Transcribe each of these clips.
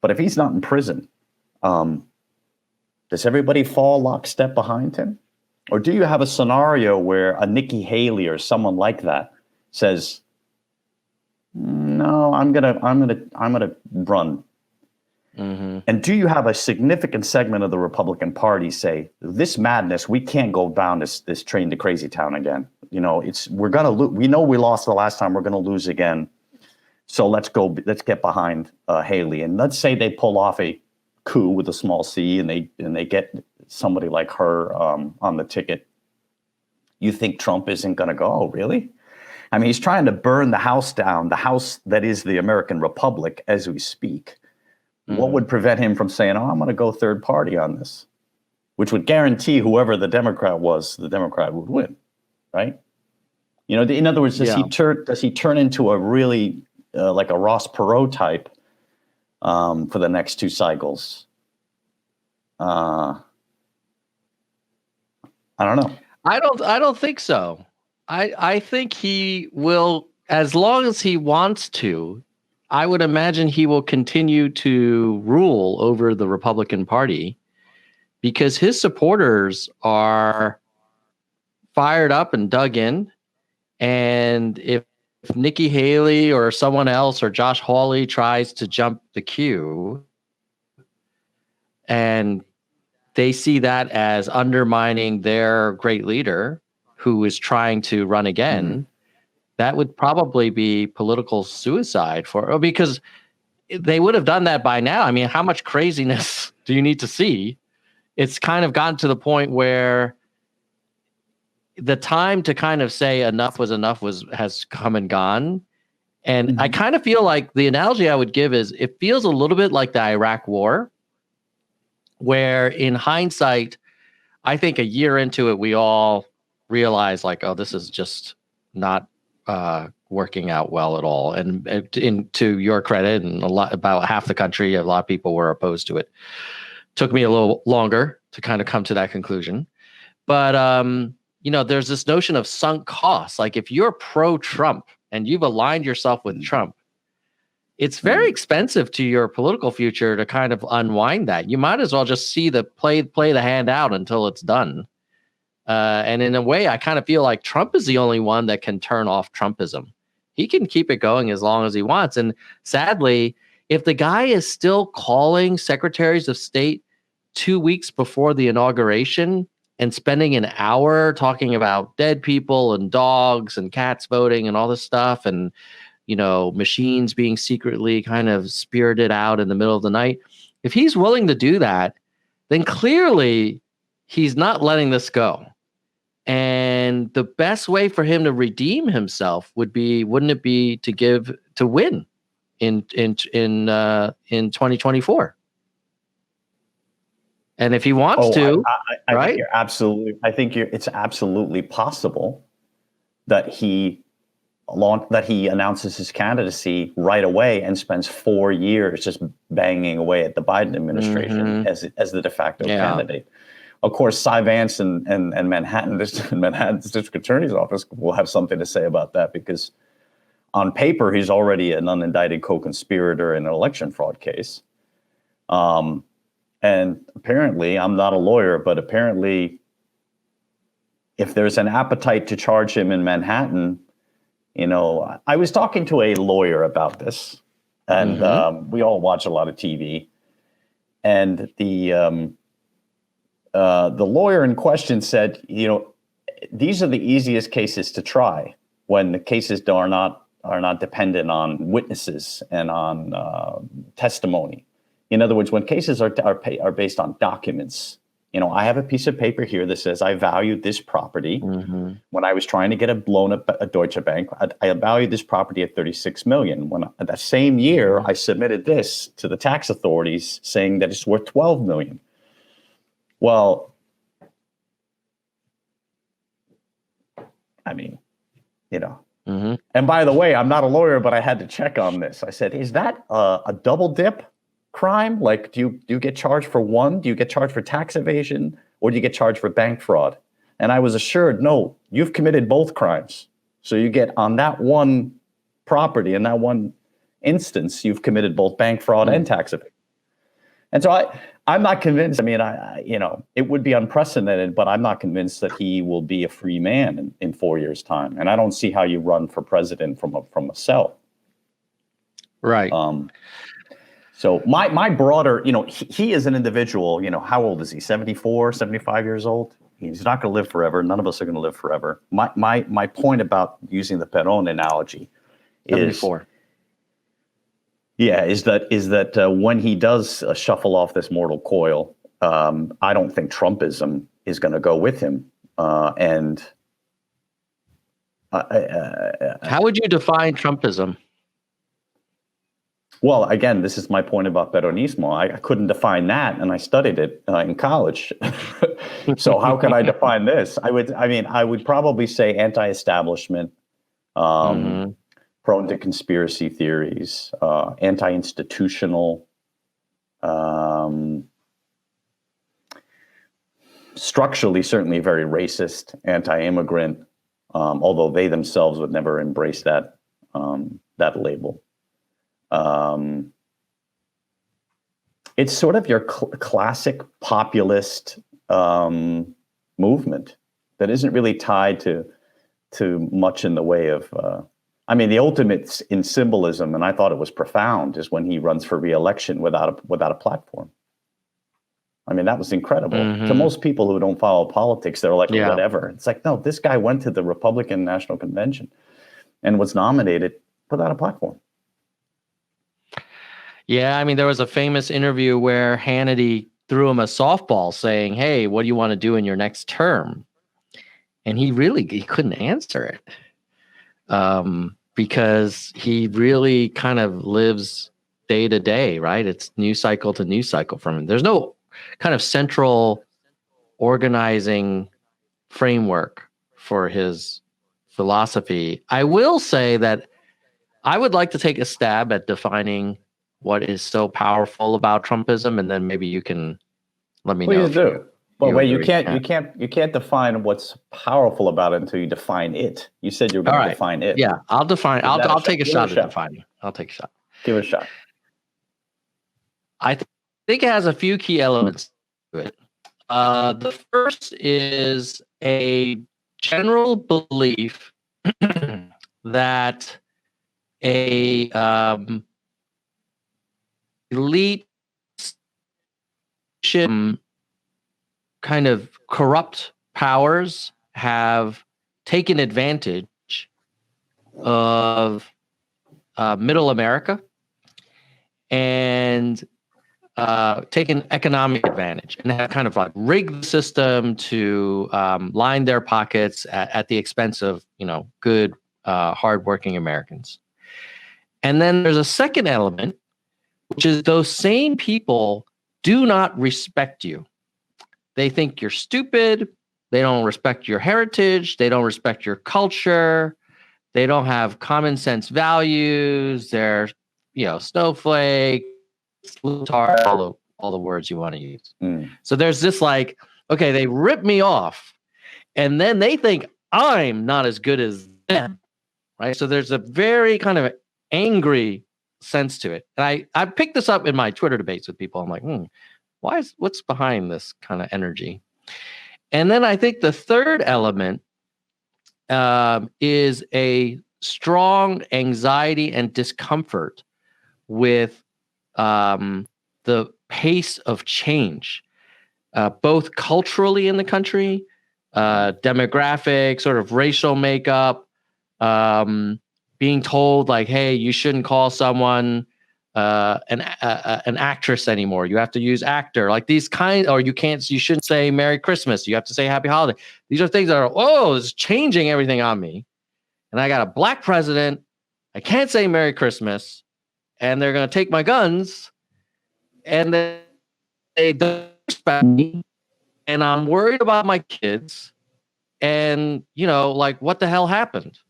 But if he's not in prison, does everybody fall lockstep behind him? Or do you have a scenario where a Nikki Haley or someone like that says, no, I'm gonna run? Mm-hmm. And do you have a significant segment of the Republican Party say, this madness, we can't go down this train to crazy town again? You know, we're gonna lose. We know we lost the last time. We're gonna lose again. So let's get behind Haley, and let's say they pull off a coup with a small c, and they get somebody like her on the ticket. You think Trump isn't going to go? Oh, really? I mean, he's trying to burn the house down, the house that is the American Republic as we speak. Mm-hmm. What would prevent him from saying, oh, I'm going to go third party on this, which would guarantee whoever the Democrat was, the Democrat would win, right? You know, in other words, does he turn into a really like a Ross Perot type for the next two cycles? I don't know. I don't think so. I think he will, as long as he wants to. I would imagine he will continue to rule over the Republican Party because his supporters are fired up and dug in. And if Nikki Haley or someone else or Josh Hawley tries to jump the queue and they see that as undermining their great leader who is trying to run again, that would probably be political suicide because they would have done that by now. I mean, how much craziness do you need to see? It's kind of gotten to the point where the time to kind of say enough was enough has come and gone. And I kind of feel like the analogy I would give is it feels a little bit like the Iraq War, where in hindsight, I think a year into it, we all realized like, oh, this is just not working out well at all. And to your credit, and about half the country, a lot of people were opposed to it. Took me a little longer to kind of come to that conclusion. But, you know, there's this notion of sunk costs. Like if you're pro-Trump and you've aligned yourself with Trump, it's very expensive to your political future to kind of unwind that. You might as well just see play the hand out until it's done. And in a way, I kind of feel like Trump is the only one that can turn off Trumpism. He can keep it going as long as he wants. And sadly, if the guy is still calling secretaries of state 2 weeks before the inauguration and spending an hour talking about dead people and dogs and cats voting and all this stuff, and, you know, machines being secretly kind of spirited out in the middle of the night, if he's willing to do that, then clearly he's not letting this go. And the best way for him to redeem himself wouldn't it be to win in 2024? And if he wants to, I right? think it's absolutely possible that he announces his candidacy right away and spends 4 years just banging away at the Biden administration as the de facto candidate. Of course, Cy Vance and Manhattan's district attorney's office will have something to say about that, because on paper, he's already an unindicted co-conspirator in an election fraud case. And apparently, I'm not a lawyer, but apparently, if there's an appetite to charge him in Manhattan, you know, I was talking to a lawyer about this, and we all watch a lot of TV, and the lawyer in question said, you know, these are the easiest cases to try when the cases are not dependent on witnesses and on testimony. In other words, when cases are based on documents, you know, I have a piece of paper here that says I valued this property when I was trying to get a loan at a Deutsche Bank. I valued this property at $36 million. When that same year, I submitted this to the tax authorities saying that it's worth $12 million. Well, I mean, you know. And by the way, I'm not a lawyer, but I had to check on this. I said, is that a double dip crime? Like, do you get charged for one? Do you get charged for tax evasion, or do you get charged for bank fraud? And I was assured, no, you've committed both crimes. So you get on that one property, in that one instance, you've committed both bank fraud and tax evasion. And so I'm not convinced. I mean, it would be unprecedented, but I'm not convinced that he will be a free man in 4 years' time. And I don't see how you run for president from a cell. Right. So my broader, he is an individual, how old is he? 74, 75 years old? He's not going to live forever. None of us are going to live forever. My point about using the Perón analogy is 74. Yeah, is that when he does shuffle off this mortal coil, I don't think Trumpism is going to go with him. How would you define Trumpism? Well, again, this is my point about Peronismo. I couldn't define that, and I studied it in college. So how can I define this? I would probably say anti-establishment. Prone to conspiracy theories, anti-institutional, structurally certainly very racist, anti-immigrant, although they themselves would never embrace that label. It's sort of your classic populist movement that isn't really tied to much in the way of. The ultimate in symbolism, and I thought it was profound, is when he runs for re-election without a platform. That was incredible. To most people who don't follow politics, they're like, whatever. It's like, no, this guy went to the Republican National Convention and was nominated without a platform. Yeah, there was a famous interview where Hannity threw him a softball saying, hey, what do you want to do in your next term? And he couldn't answer it. Because he really kind of lives day to day, right? It's news cycle to news cycle from him. There's no kind of central organizing framework for his philosophy. I will say that I would like to take a stab at defining what is so powerful about Trumpism, and then maybe you can let me know. Please do. Well, wait, you can't define what's powerful about it until you define it. You said you were going to define it. Yeah, I'll define. I'll take a shot at defining. I'll take a shot. Give it a shot. I think it has a few key elements to it. The first is a general belief that a elite kind of corrupt powers have taken advantage of middle America and taken economic advantage and have kind of like rigged the system to line their pockets at the expense of, good, hardworking Americans. And then there's a second element, which is those same people do not respect you. They think you're stupid. They don't respect your heritage. They don't respect your culture. They don't have common sense values. They're, snowflake, all the words you want to use. So there's this like, okay, they rip me off, and then they think I'm not as good as them, right? So there's a very kind of angry sense to it. And I picked this up in my Twitter debates with people. I'm like, what's behind this kind of energy? And then I think the third element is a strong anxiety and discomfort with the pace of change, both culturally in the country, demographic, sort of racial makeup, being told like, hey, you shouldn't call someone an actress anymore. You have to use actor, like these kind, or you shouldn't say Merry Christmas. You have to say Happy Holiday. These are things that are, it's changing everything on me. And I got a black president. I can't say Merry Christmas. And they're going to take my guns. And then they don't respect me. And I'm worried about my kids. And, like, what the hell happened?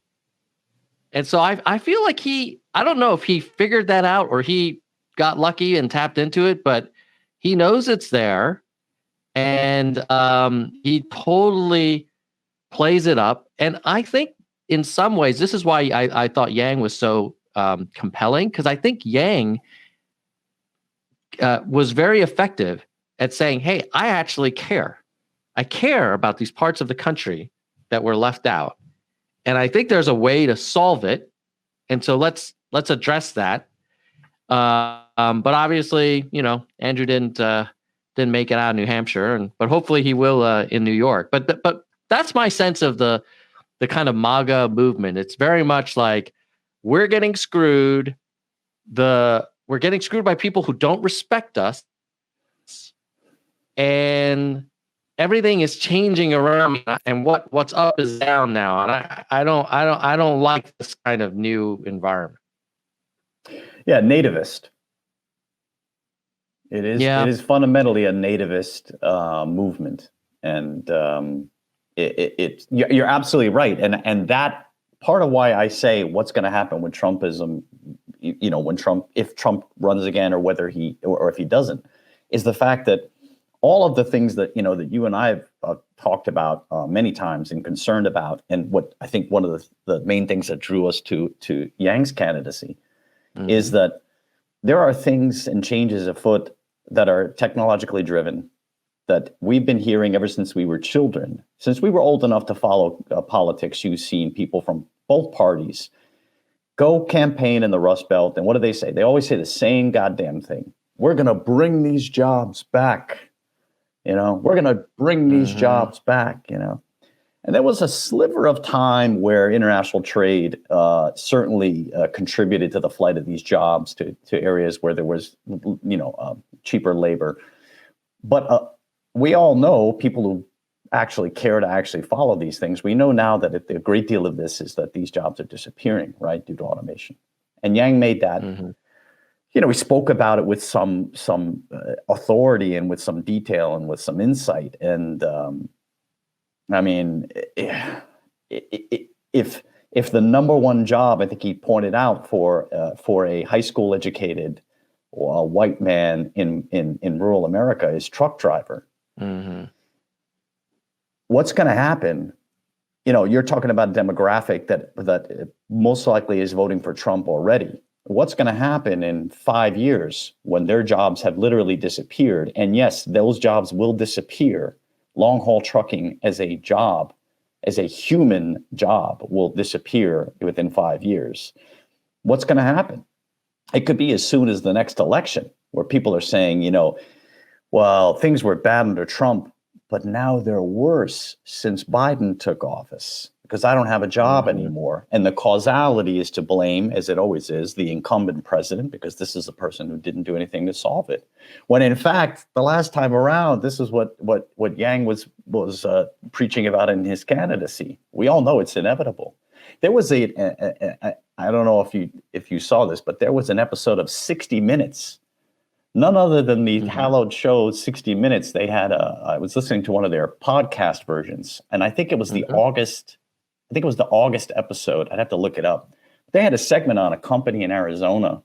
And so I feel like I don't know if he figured that out or he got lucky and tapped into it, but he knows it's there. And he totally plays it up. And I think in some ways, this is why I thought Yang was so compelling, because I think Yang was very effective at saying, hey, I actually care. I care about these parts of the country that were left out. And I think there's a way to solve it. And so let's address that. But obviously, Andrew didn't make it out of New Hampshire, but hopefully he will in New York. But that's my sense of the kind of MAGA movement. It's very much like we're getting screwed. We're getting screwed by people who don't respect us, and everything is changing around. And what's up is down now, and I don't like this kind of new environment. Yeah, nativist. It is. Yeah. It is fundamentally a nativist movement, and you're absolutely right. And that part of why I say what's going to happen with Trumpism, if Trump runs again, or whether or if he doesn't, is the fact that all of the things that that you and I have talked about many times and concerned about, and what I think one of the main things that drew us to Yang's candidacy is that there are things and changes afoot that are technologically driven that we've been hearing ever since we were children. Since we were old enough to follow politics, you've seen people from both parties go campaign in the Rust Belt. And what do they say? They always say the same goddamn thing. We're going to bring these jobs back. We're going to bring these jobs back, And there was a sliver of time where international trade certainly contributed to the flight of these jobs to areas where there was, cheaper labor. But we all know, people who actually care to actually follow these things, we know now that a great deal of this is that these jobs are disappearing, right, due to automation. And Yang made that. We spoke about it with some authority and with some detail and with some insight. And I mean, if the number one job, I think he pointed out, for a high school educated white man in rural America is truck driver, what's going to happen? You're talking about a demographic that most likely is voting for Trump already. What's going to happen in 5 years when their jobs have literally disappeared? And yes, those jobs will disappear. Long haul trucking as a job, as a human job, will disappear within 5 years. What's going to happen? It could be as soon as the next election, where people are saying, well, things were bad under Trump, but now they're worse since Biden took office, because I don't have a job anymore. And the causality is to blame, as it always is, the incumbent president, because this is the person who didn't do anything to solve it. When in fact, the last time around, this is what Yang was preaching about in his candidacy. We all know it's inevitable. There was I don't know if you saw this, but there was an episode of 60 Minutes. None other than the hallowed show 60 Minutes. They had I was listening to one of their podcast versions, and I think it was the August episode. I'd have to look it up. They had a segment on a company in Arizona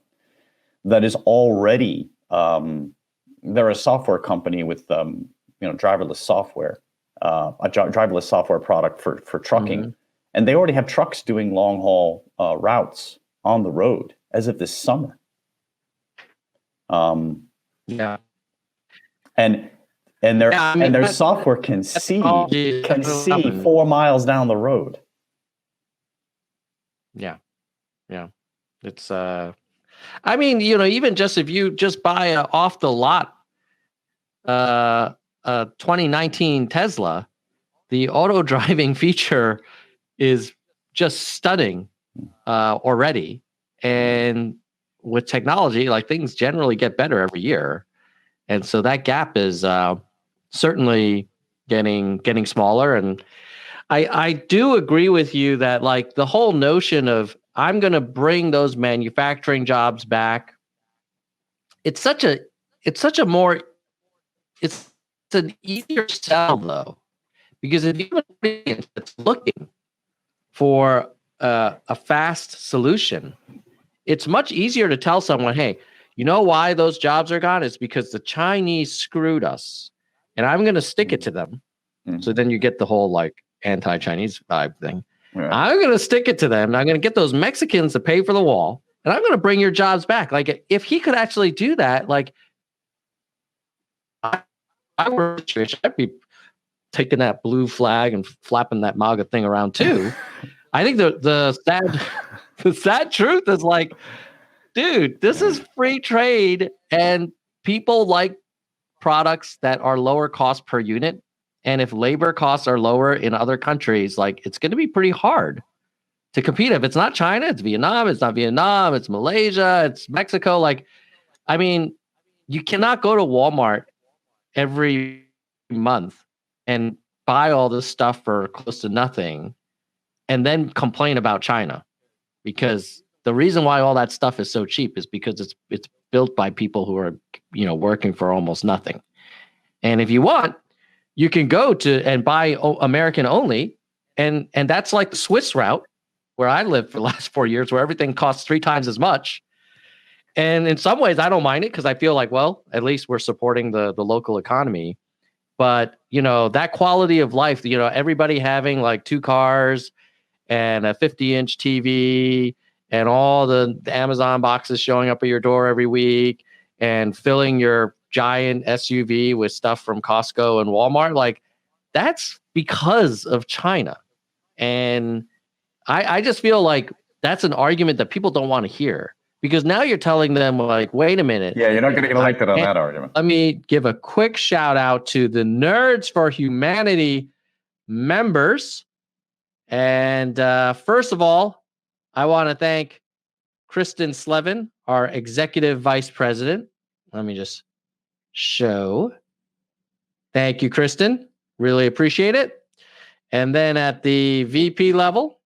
that is already, they're a software company with, driverless software, a driverless software product for trucking. And they already have trucks doing long haul routes on the road as of this summer. Yeah. And their software can see 4 miles down the road. Yeah. It's even just if you just buy a off the lot 2019 Tesla, the auto driving feature is just stunning already. And with technology, like, things generally get better every year. And so that gap is certainly getting smaller. And I do agree with you that, like, the whole notion of I'm going to bring those manufacturing jobs back, it's an easier sell, though, because if you have an audience that's looking for a fast solution, it's much easier to tell someone, hey, you know why those jobs are gone? It's because the Chinese screwed us, and I'm going to stick it to them. So then you get the whole, like, anti-Chinese vibe thing. Right. I'm going to stick it to them. I'm going to get those Mexicans to pay for the wall, and I'm going to bring your jobs back. Like, if he could actually do that, like, I were in a situation, I'd be taking that blue flag and flapping that MAGA thing around too. I think the sad truth is like, dude, this is free trade, and people like products that are lower cost per unit. And if labor costs are lower in other countries, like it's going to be pretty hard to compete. If it's not China, it's Vietnam. It's not Vietnam. It's Malaysia. It's Mexico. Like, I mean, you cannot go to Walmart every month and buy all this stuff for close to nothing and then complain about China, because the reason why all that stuff is so cheap is because it's built by people who are, working for almost nothing. And if you want, you can go to and buy American only, and that's like the Swiss route where I lived for the last 4 years, where everything costs 3 times as much. And in some ways, I don't mind it because I feel like, well, at least we're supporting the local economy. But, that quality of life, everybody having like 2 cars and a 50-inch TV and all the Amazon boxes showing up at your door every week and filling your giant SUV with stuff from Costco and Walmart, like that's because of China. And I just feel like that's an argument that people don't want to hear, because now you're telling them like, wait a minute. Yeah, you're not going to get elected on that argument. Let me give a quick shout out to the Nerds for Humanity members. And first of all, I want to thank Kristen Slevin, our executive vice president. Let me just show. Thank you, Kristen. Really appreciate it. And then at the VP level,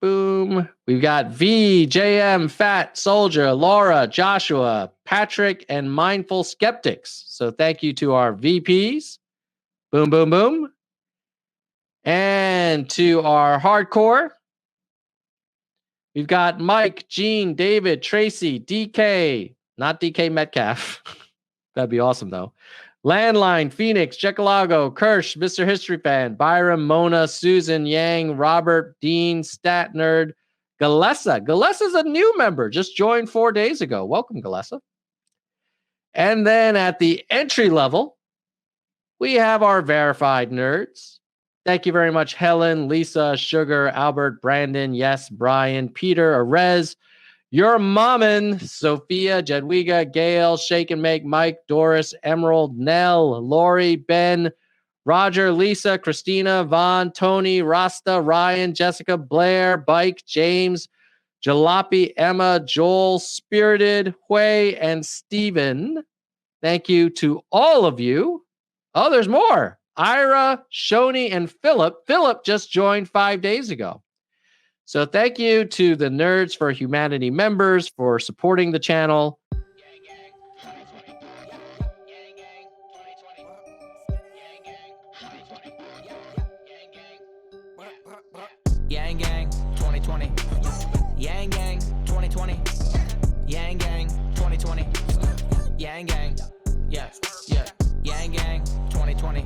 boom. We've got V, JM, Fat, Soldier, Laura, Joshua, Patrick, and Mindful Skeptics. So thank you to our VPs. Boom, boom, boom. And to our hardcore, we've got Mike, Gene, David, Tracy, DK, not DK Metcalf. That'd be awesome, though. Landline, Phoenix, Jekalago, Kirsch, Mr. History Fan, Byram, Mona, Susan, Yang, Robert, Dean, Stat Nerd, Galessa. Galessa's a new member, just joined 4 days ago. Welcome, Galessa. And then at the entry level, we have our verified nerds. Thank you very much, Helen, Lisa, Sugar, Albert, Brandon, Yes, Brian, Peter, Arez, Your Mommin, Sophia, Jadwiga, Gail, Shake and Make, Mike, Doris, Emerald, Nell, Lori, Ben, Roger, Lisa, Christina, Vaughn, Tony, Rasta, Ryan, Jessica, Blair, Bike, James, Jalopy, Emma, Joel, Spirited, Hui, and Steven. Thank you to all of you. Oh, there's more. Ira, Shoni, and Philip. Philip just joined 5 days ago. So thank you to the Nerds for Humanity members for supporting the channel. Yang Gang 2020. Yang Gang 2020. Yang Gang 2020. Yang Gang. Yeah, yeah. Yang Gang 2020.